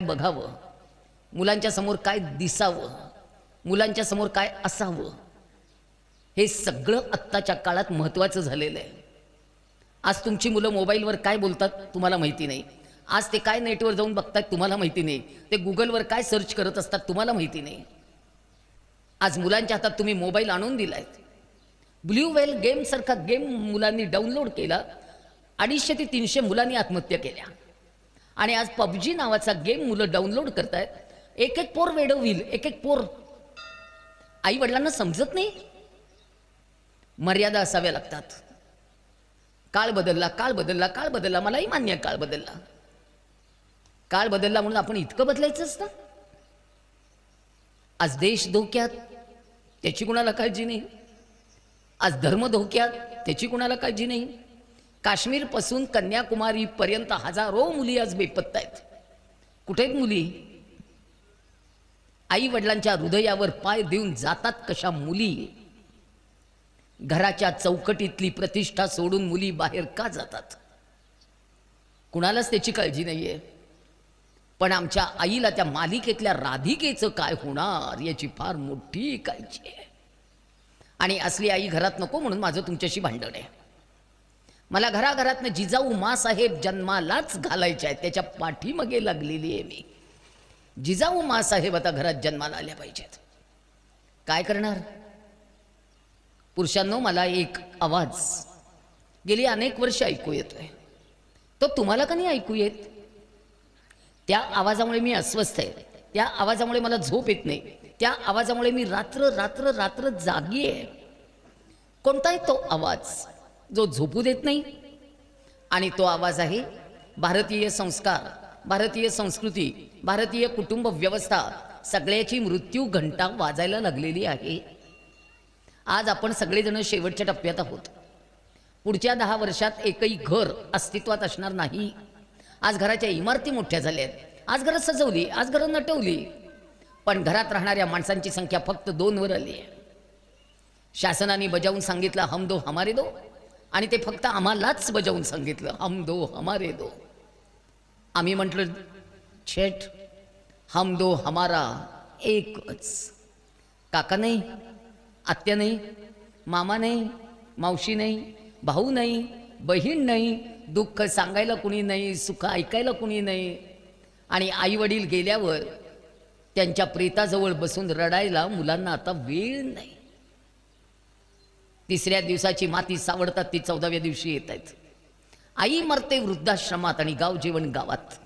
बघावं, मुलांच्या समोर काय दिसावं, मुलांच्या समोर काय असावं, हे सगळं आत्ताच्या काळात महत्त्वाचं झालेलं आहे. आज तुमची मुलं मोबाईलवर काय बोलतात तुम्हाला माहिती नाही. आज ते काय नेटवर जाऊन बघतात तुम्हाला माहिती नाही. ते गुगलवर काय सर्च करत असतात तुम्हाला माहिती नाही. आज मुलांच्या हातात तुम्ही मोबाईल आणून दिलाय. ब्ल्यू व्हेल गेम सारखा गेम मुलांनी डाउनलोड केला. 250 ते 300 मुलांनी आत्महत्या केल्या. आणि आज पबजी नावाचा गेम मुलं डाउनलोड करतायत. एक एक पोर वेडं होईल, एक एक पोर. आई वडिलांना समजत नाही. मर्यादा असाव्या लागतात. काळ बदलला, काळ बदलला, काळ बदलला. मलाही मान्य आहे काळ बदलला. काळ बदलला म्हणून आपण इतकं बदलायचं असतं? आज देश धोक्यात, त्याची कुणाला काळजी नाही. आज धर्म धोक्यात, त्याची कुणाला काळजी नाही. काश्मीर पासून कन्याकुमारी पर्यंत हजारो मुली आज बेपत्ता आहेत. कुठे आहेत मुली? आई वडिलांच्या हृदयावर पाय देऊन जातात कशा मुली? घराच्या चौकटीतली प्रतिष्ठा सोडून मुली बाहेर का जातात? कुणालाच त्याची काळजी नाहीये. पण आमच्या आईला त्या मालिकेतल्या राधिकेचं काय होणार याची फार मोठी काळजी आहे. आणि असली आई घरात नको म्हणून माझं तुमच्याशी भांडण आहे. मला घराघरातनं जिजाऊ माँसाहेब जन्मालाच घालायच्या आहेत, त्याच्या पाठीमागे लागलेली आहे मी. जिजाऊ माँसाहेब आता घरात जन्माला आल्या पाहिजेत. काय करणार? पुरुषांनो, मला एक आवाज गेली अनेक वर्ष ऐकू येतोय. तो तुम्हाला का नाही ऐकू येत? त्या आवाजामुळे मी अस्वस्थ आहे. त्या आवाजामुळे मला झोप येत नाही. त्या आवाजामुळे मी रात्र रात्र रात्र जागी आहे. कोणता आहे तो आवाज जो झोपू देत नाही? आणि तो आवाज आहे भारतीय संस्कार, भारतीय संस्कृती, भारतीय कुटुंब व्यवस्था सगळ्याची मृत्यू घंटा वाजायला लागलेली आहे. आज आपण सगळेजण शेवटच्या टप्प्यात आहोत. पुढच्या 10 वर्षात एकही घर अस्तित्वात असणार नाही. आज घराच्या इमारती मोठ्या झाल्या आहेत. आज घरं सजवली, आज घरं नटवली, पण घरात राहणाऱ्या माणसांची संख्या फक्त 2 वर आली आहे. शासनाने बजावून सांगितलं हम दो हमारे दो, आणि ते फक्त आम्हालाच बजावून सांगितलं हम दो हमारे दो. आम्ही म्हटलं छेट, हम दो हमारा एकच. काका नाही, आत्या नाही, मामा नाही, मावशी नाही, भाऊ नाही, बहीण नाही, दुःख सांगायला कुणी नाही, सुख ऐकायला कुणी नाही. आणि आई वडील गेल्यावर त्यांच्या प्रेताजवळ बसून रडायला मुलांना आता वेळ नाही. 3ऱ्या दिवसाची माती सावडतात ती 14व्या दिवशी येत आहेत. आई मरते वृद्धाश्रमात आणि गाव जेवण गावात.